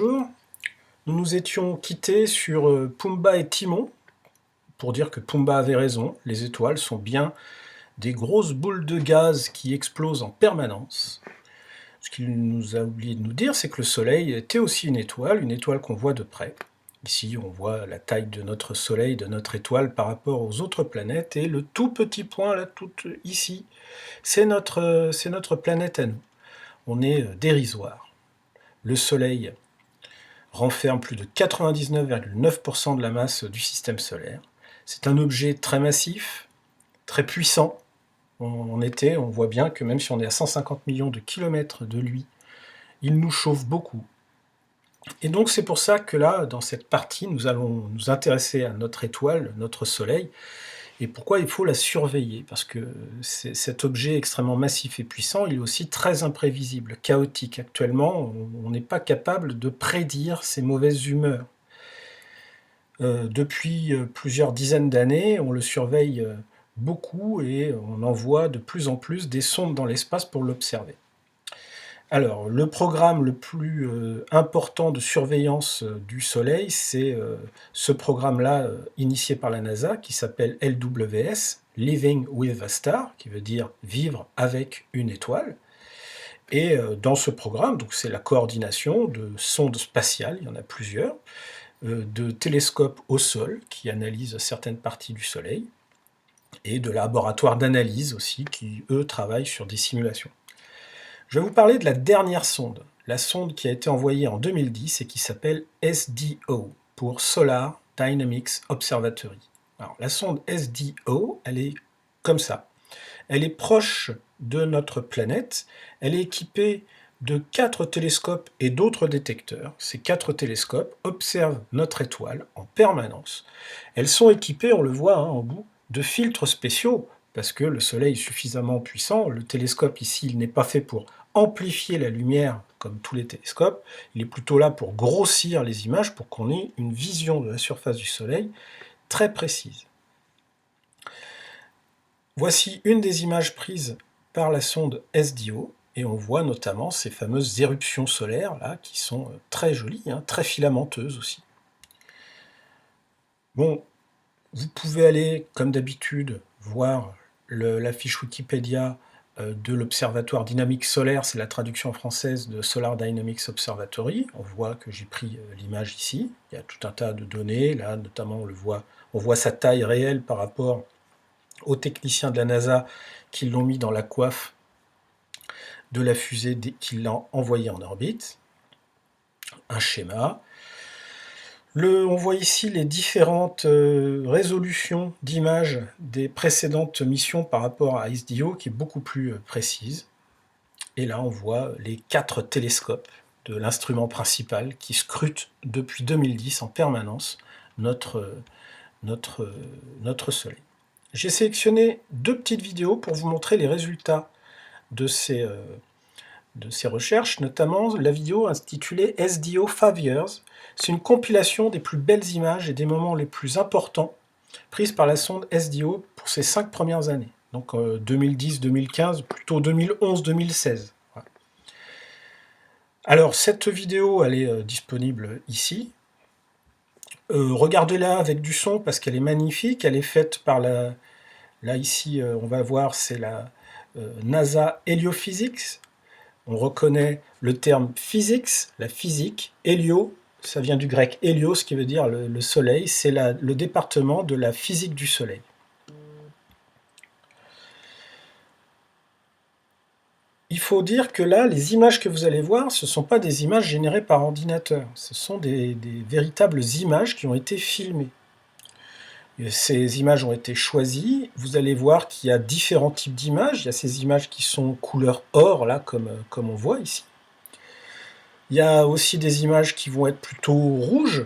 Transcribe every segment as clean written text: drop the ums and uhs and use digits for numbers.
Bonjour, nous nous étions quittés sur Pumba et Timon, pour dire que Pumba avait raison, les étoiles sont bien des grosses boules de gaz qui explosent en permanence. Ce qu'il nous a oublié de nous dire, c'est que le Soleil était aussi une étoile qu'on voit de près. Ici, on voit la taille de notre Soleil, de notre étoile par rapport aux autres planètes, et le tout petit point, là, tout ici, c'est notre planète à nous. On est dérisoire. Le Soleil renferme plus de 99,9% de la masse du système solaire. C'est un objet très massif, très puissant. En été, on voit bien que même si on est à 150 millions de kilomètres de lui, il nous chauffe beaucoup. Et donc c'est pour ça que là, dans cette partie, nous allons nous intéresser à notre étoile, notre Soleil, et pourquoi il faut la surveiller, parce que cet objet extrêmement massif et puissant, il est aussi très imprévisible, chaotique. Actuellement, on n'est pas capable de prédire ses mauvaises humeurs. Depuis plusieurs dizaines d'années, on le surveille beaucoup et on envoie de plus en plus des sondes dans l'espace pour l'observer. Alors, le programme le plus important de surveillance du Soleil, c'est ce programme-là initié par la NASA qui s'appelle LWS, Living with a Star, qui veut dire vivre avec une étoile. Et dans ce programme, donc c'est la coordination de sondes spatiales, il y en a plusieurs, de télescopes au sol qui analysent certaines parties du Soleil, et de laboratoires d'analyse aussi qui, eux, travaillent sur des simulations. Je vais vous parler de la dernière sonde, la sonde qui a été envoyée en 2010 et qui s'appelle SDO, pour Solar Dynamics Observatory. Alors, la sonde SDO, elle est comme ça. Elle est proche de notre planète, elle est équipée de 4 télescopes et d'autres détecteurs. Ces 4 télescopes observent notre étoile en permanence. Elles sont équipées, on le voit en bout, de filtres spéciaux, parce que le Soleil est suffisamment puissant. Le télescope ici, il n'est pas fait pour amplifier la lumière comme tous les télescopes, il est plutôt là pour grossir les images, pour qu'on ait une vision de la surface du Soleil très précise. Voici une des images prises par la sonde SDO, et on voit notamment ces fameuses éruptions solaires là, qui sont très jolies, très filamenteuses aussi. Bon, vous pouvez aller, comme d'habitude, voir la fiche Wikipédia de l'Observatoire dynamique solaire, c'est la traduction française de Solar Dynamics Observatory. On voit que j'ai pris l'image ici, il y a tout un tas de données, là notamment on voit sa taille réelle par rapport aux techniciens de la NASA qui l'ont mis dans la coiffe de la fusée qui l'a envoyée en orbite. Un schéma. On voit ici les différentes résolutions d'images des précédentes missions par rapport à SDO, qui est beaucoup plus précise. Et là, on voit les 4 télescopes de l'instrument principal qui scrutent depuis 2010 en permanence notre Soleil. J'ai sélectionné 2 petites vidéos pour vous montrer les résultats de ces recherches, notamment la vidéo intitulée SDO 5 Years. C'est une compilation des plus belles images et des moments les plus importants prises par la sonde SDO pour ces 5 premières années. Donc 2010-2015, plutôt 2011-2016. Voilà. Alors cette vidéo, elle est disponible ici. Regardez-la avec du son parce qu'elle est magnifique. Elle est faite par la... Là ici, on va voir, c'est la NASA Heliophysics. On reconnaît le terme physics, la physique. Hélio, ça vient du grec hélios, qui veut dire le soleil. C'est le département de la physique du soleil. Il faut dire que là, les images que vous allez voir, ce ne sont pas des images générées par ordinateur. Ce sont des véritables images qui ont été filmées. Et ces images ont été choisies. Vous allez voir qu'il y a différents types d'images. Il y a ces images qui sont couleur or, là, comme on voit ici. Il y a aussi des images qui vont être plutôt rouges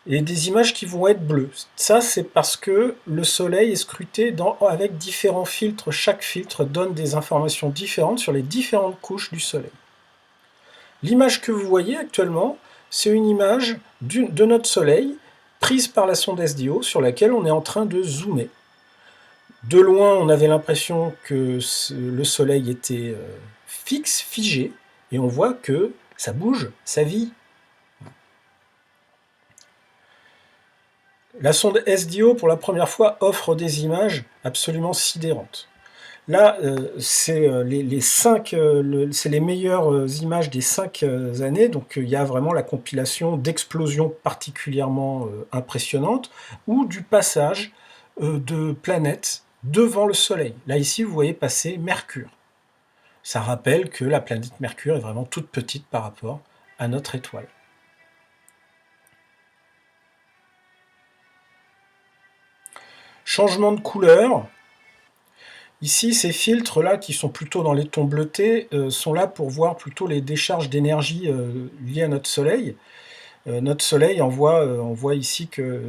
et des images qui vont être bleues. Ça, c'est parce que le Soleil est scruté avec différents filtres. Chaque filtre donne des informations différentes sur les différentes couches du Soleil. L'image que vous voyez actuellement, c'est une image de notre Soleil prise par la sonde SDO sur laquelle on est en train de zoomer. De loin, on avait l'impression que le Soleil était fixe, figé, et on voit que ça bouge, ça vit. La sonde SDO, pour la première fois, offre des images absolument sidérantes. Là, c'est c'est les meilleures images des 5 années, donc il y a vraiment la compilation d'explosions particulièrement impressionnantes, ou du passage de planètes devant le Soleil. Là, ici, vous voyez passer Mercure. Ça rappelle que la planète Mercure est vraiment toute petite par rapport à notre étoile. Changement de couleur. Ici, ces filtres-là, qui sont plutôt dans les tons bleutés, sont là pour voir plutôt les décharges d'énergie liées à notre Soleil. Notre Soleil, on voit ici que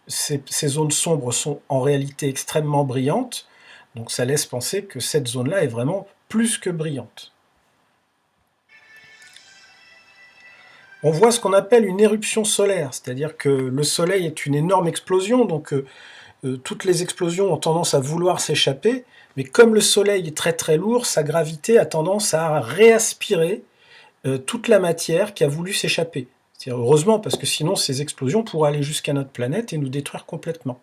ces zones sombres sont en réalité extrêmement brillantes, donc ça laisse penser que cette zone-là est vraiment plus que brillante. On voit ce qu'on appelle une éruption solaire, c'est-à-dire que le Soleil est une énorme explosion, donc toutes les explosions ont tendance à vouloir s'échapper, mais comme le Soleil est très très lourd, sa gravité a tendance à réaspirer toute la matière qui a voulu s'échapper. Heureusement, parce que sinon ces explosions pourraient aller jusqu'à notre planète et nous détruire complètement.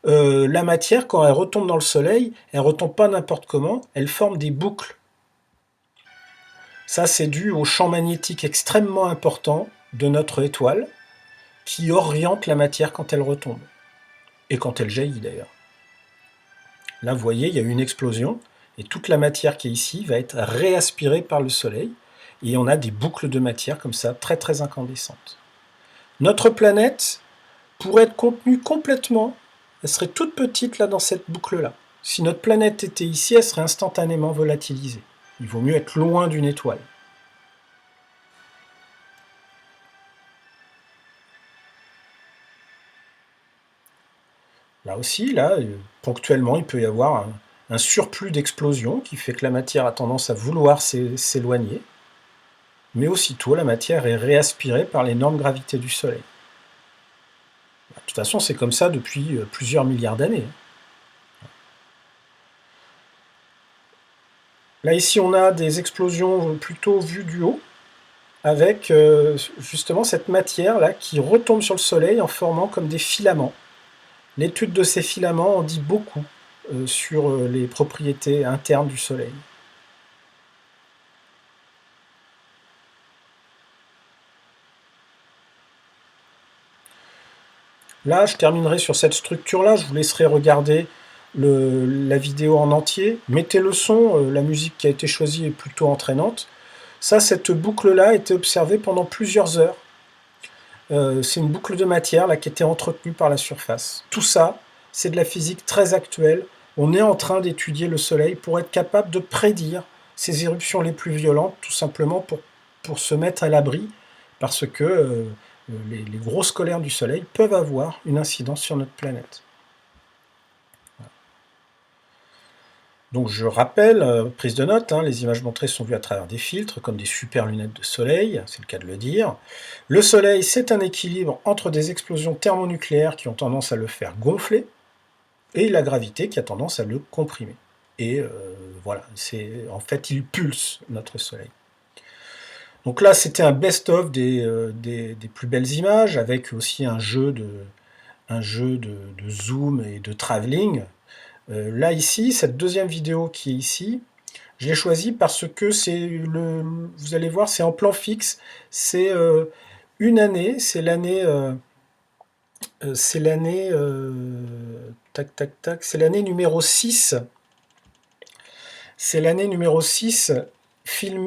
La matière, quand elle retombe dans le Soleil, elle ne retombe pas n'importe comment, elle forme des boucles. Ça, c'est dû au champ magnétique extrêmement important de notre étoile, qui oriente la matière quand elle retombe. Et quand elle jaillit d'ailleurs. Là, vous voyez, il y a eu une explosion, et toute la matière qui est ici va être réaspirée par le Soleil, et on a des boucles de matière comme ça, très très incandescentes. Notre planète pourrait être contenue complètement, elle serait toute petite là dans cette boucle-là. Si notre planète était ici, elle serait instantanément volatilisée. Il vaut mieux être loin d'une étoile. Là aussi, ponctuellement, il peut y avoir un surplus d'explosion qui fait que la matière a tendance à vouloir s'éloigner, mais aussitôt la matière est réaspirée par l'énorme gravité du Soleil. De toute façon, c'est comme ça depuis plusieurs milliards d'années. Là, ici, on a des explosions plutôt vues du haut, avec justement cette matière-là qui retombe sur le Soleil en formant comme des filaments. L'étude de ces filaments en dit beaucoup sur les propriétés internes du Soleil. Là, je terminerai sur cette structure-là, je vous laisserai regarder la vidéo en entier. Mettez le son, la musique qui a été choisie est plutôt entraînante. Ça, cette boucle-là a été observée pendant plusieurs heures. C'est une boucle de matière là, qui était entretenue par la surface. Tout ça, c'est de la physique très actuelle. On est en train d'étudier le Soleil pour être capable de prédire ces éruptions les plus violentes, tout simplement pour se mettre à l'abri, parce que les grosses colères du Soleil peuvent avoir une incidence sur notre planète. Donc je rappelle, prise de notes, les images montrées sont vues à travers des filtres, comme des super lunettes de soleil, c'est le cas de le dire. Le Soleil, c'est un équilibre entre des explosions thermonucléaires qui ont tendance à le faire gonfler, et la gravité qui a tendance à le comprimer. Et voilà, en fait, il pulse, notre Soleil. Donc là, c'était un best-of des plus belles images, avec aussi un jeu de zoom et de travelling. Là, ici, cette deuxième vidéo qui est ici, je l'ai choisie parce que vous allez voir, c'est en plan fixe, c'est une année, c'est l'année, tac, tac, tac, c'est l'année numéro 6. C'est l'année numéro 6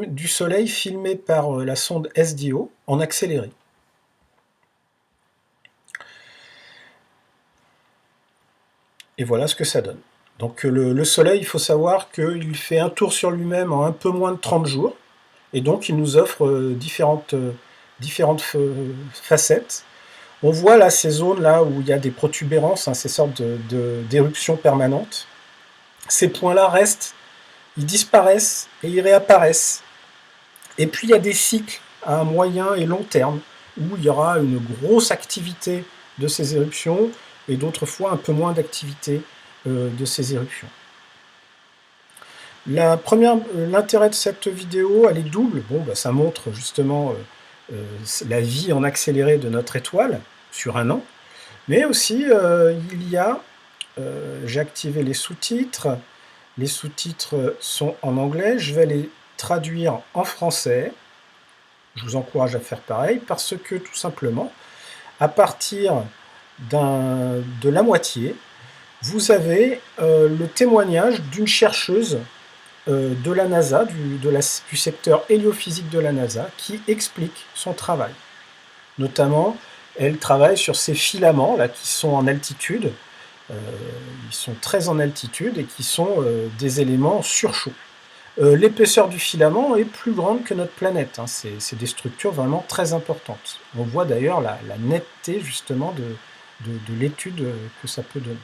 du Soleil filmée par la sonde SDO en accéléré. Et voilà ce que ça donne. Donc le Soleil, il faut savoir qu'il fait un tour sur lui-même en un peu moins de 30 jours, et donc il nous offre différentes facettes. On voit là ces zones là où il y a des protubérances, ces sortes d'éruptions permanentes. Ces points-là restent, ils disparaissent et ils réapparaissent. Et puis il y a des cycles à moyen et long terme, où il y aura une grosse activité de ces éruptions, et d'autres fois un peu moins d'activité de ces éruptions. L'intérêt de cette vidéo, elle est double. Ça montre justement la vie en accéléré de notre étoile sur un an. Mais aussi, il y a, j'ai activé les sous-titres sont en anglais, je vais les traduire en français. Je vous encourage à faire pareil parce que tout simplement, à partir de la moitié, vous avez le témoignage d'une chercheuse de la NASA, du secteur héliophysique de la NASA, qui explique son travail. Notamment, elle travaille sur ces filaments là qui sont en altitude. Ils sont très en altitude et qui sont des éléments surchauds. L'épaisseur du filament est plus grande que notre planète, hein. C'est des structures vraiment très importantes. On voit d'ailleurs la netteté justement de l'étude que ça peut donner.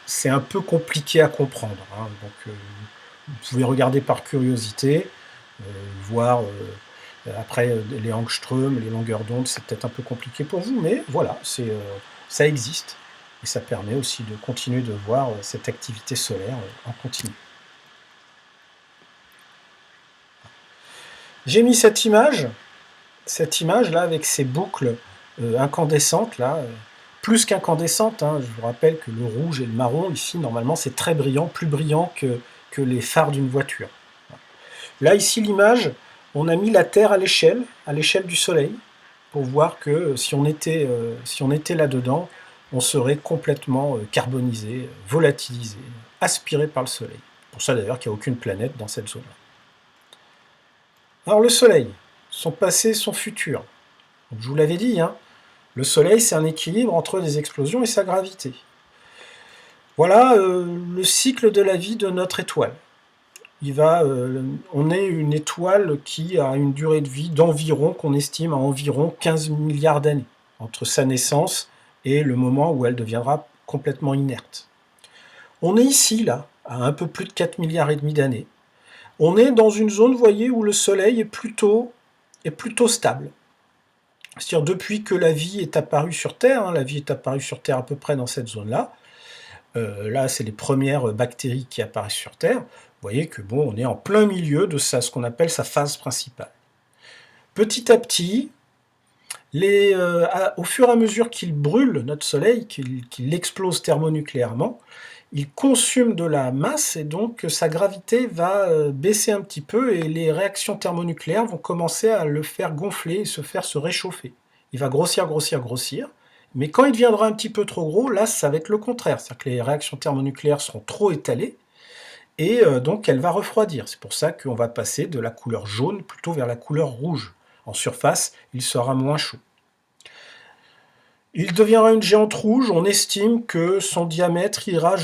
C'est un peu compliqué à comprendre, hein, donc vous pouvez regarder par curiosité, voir après les angstroms, les longueurs d'onde, c'est peut-être un peu compliqué pour vous, mais voilà, ça existe et ça permet aussi de continuer de voir cette activité solaire en continu. J'ai mis cette image là avec ces boucles incandescentes là, plus qu'incandescentes, hein. Je vous rappelle que le rouge et le marron ici normalement c'est très brillant, plus brillant que les phares d'une voiture. Là ici l'image, on a mis la Terre à l'échelle du Soleil, pour voir que si on était là-dedans, on serait complètement carbonisé, volatilisé, aspiré par le Soleil. Pour ça d'ailleurs qu'il n'y a aucune planète dans cette zone-là. Alors le Soleil, son passé, son futur. Donc, je vous l'avais dit, hein, le Soleil c'est un équilibre entre des explosions et sa gravité. Voilà le cycle de la vie de notre étoile. On est une étoile qui a une durée de vie d'environ, qu'on estime à environ 15 milliards d'années, entre sa naissance et le moment où elle deviendra complètement inerte. On est ici, là, à un peu plus de 4 milliards et demi d'années. On est dans une zone, vous voyez, où le Soleil est plutôt stable. C'est-à-dire depuis que la vie est apparue sur Terre, hein, la vie est apparue sur Terre à peu près dans cette zone-là. Là, c'est les premières bactéries qui apparaissent sur Terre. Vous voyez que bon, on est en plein milieu de ce qu'on appelle sa phase principale. Petit à petit, au fur et à mesure qu'il brûle notre Soleil, qu'il explose thermonucléairement, il consomme de la masse et donc sa gravité va baisser un petit peu et les réactions thermonucléaires vont commencer à le faire gonfler et se réchauffer. Il va grossir, grossir, grossir. Mais quand il deviendra un petit peu trop gros, là, ça va être le contraire. C'est-à-dire que les réactions thermonucléaires seront trop étalées et donc elle va refroidir. C'est pour ça qu'on va passer de la couleur jaune plutôt vers la couleur rouge. En surface, il sera moins chaud. Il deviendra une géante rouge. On estime que son diamètre ira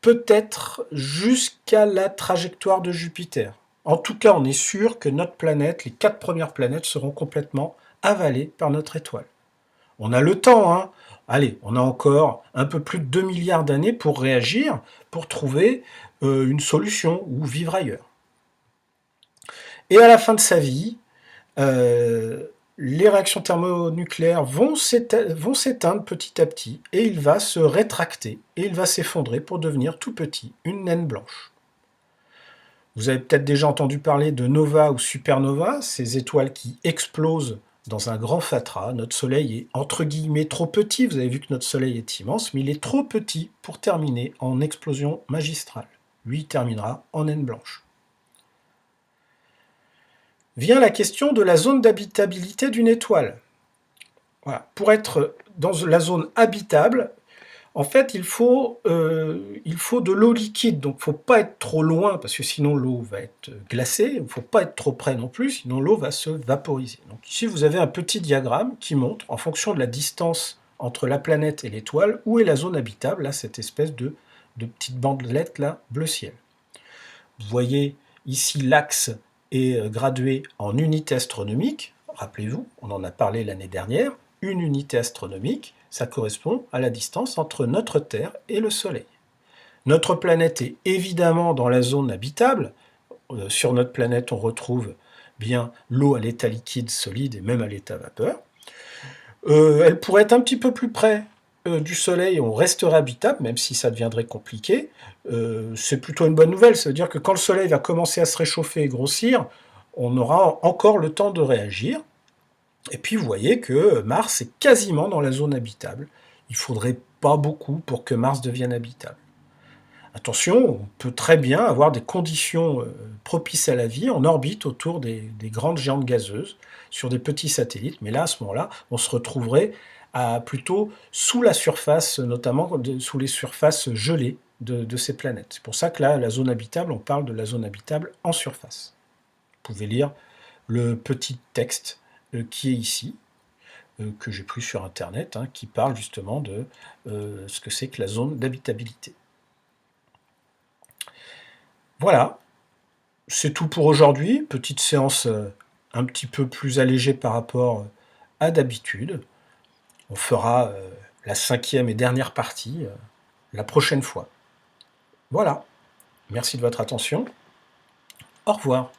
peut-être jusqu'à la trajectoire de Jupiter. En tout cas, on est sûr que notre planète, les 4 premières planètes, seront complètement avalées par notre étoile. On a le temps, hein. Allez, on a encore un peu plus de 2 milliards d'années pour réagir, pour trouver une solution ou vivre ailleurs. Et à la fin de sa vie, les réactions thermonucléaires vont s'éteindre petit à petit et il va se rétracter et il va s'effondrer pour devenir tout petit, une naine blanche. Vous avez peut-être déjà entendu parler de nova ou supernova, ces étoiles qui explosent dans un grand fatras. Notre Soleil est entre guillemets trop petit, vous avez vu que notre Soleil est immense, mais il est trop petit pour terminer en explosion magistrale. Lui, il terminera en naine blanche. Vient la question de la zone d'habitabilité d'une étoile. Voilà. Pour être dans la zone habitable, en fait, il faut de l'eau liquide, donc il ne faut pas être trop loin, parce que sinon l'eau va être glacée, il ne faut pas être trop près non plus, sinon l'eau va se vaporiser. Donc ici, vous avez un petit diagramme qui montre, en fonction de la distance entre la planète et l'étoile, où est la zone habitable, là, cette espèce de petite bandelette, là, bleu ciel. Vous voyez, ici, l'axe est gradué en unité astronomique. Rappelez-vous, on en a parlé l'année dernière, une unité astronomique, ça correspond à la distance entre notre Terre et le Soleil. Notre planète est évidemment dans la zone habitable. Sur notre planète, on retrouve bien l'eau à l'état liquide, solide et même à l'état vapeur. Elle pourrait être un petit peu plus près du Soleil, on resterait habitable, même si ça deviendrait compliqué. C'est plutôt une bonne nouvelle, ça veut dire que quand le Soleil va commencer à se réchauffer et grossir, on aura encore le temps de réagir. Et puis vous voyez que Mars est quasiment dans la zone habitable. Il faudrait pas beaucoup pour que Mars devienne habitable. Attention, on peut très bien avoir des conditions propices à la vie en orbite autour des grandes géantes gazeuses, sur des petits satellites, mais là, à ce moment-là, on se retrouverait plutôt sous la surface, notamment sous les surfaces gelées de ces planètes. C'est pour ça que là, la zone habitable, on parle de la zone habitable en surface. Vous pouvez lire le petit texte qui est ici, que j'ai pris sur Internet, hein, qui parle justement de ce que c'est que la zone d'habitabilité. Voilà, c'est tout pour aujourd'hui. Petite séance un petit peu plus allégée par rapport à d'habitude. On fera la 5e et dernière partie la prochaine fois. Voilà, merci de votre attention. Au revoir.